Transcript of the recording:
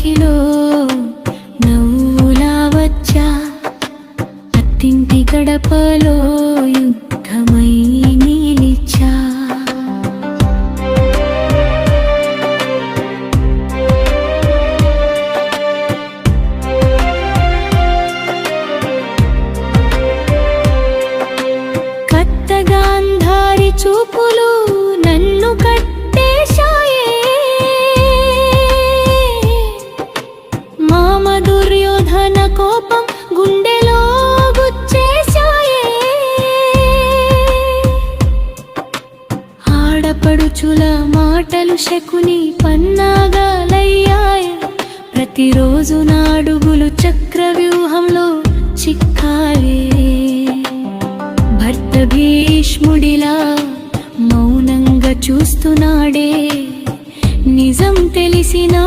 వాకిలో నవ్వులా వచ్చా, అత్తింటి గడపలో యుద్ధమై నిలిచా. కత్తగాంధారి చూపులు నన్ను కట్టేశాయే, మామ దుర్యోధన కోపం గుండెలో గుచ్చేశాయే. ఆడపడుచుల మాటలు శకుని పన్నాగాలయ్యాయ, ప్రతిరోజు నాడుగులు చక్రవ్యూహంలో చిక్కాయే. భర్త భీష్ముడిలా మౌనంగా చూస్తున్నాడే, నిజం తెలిసినా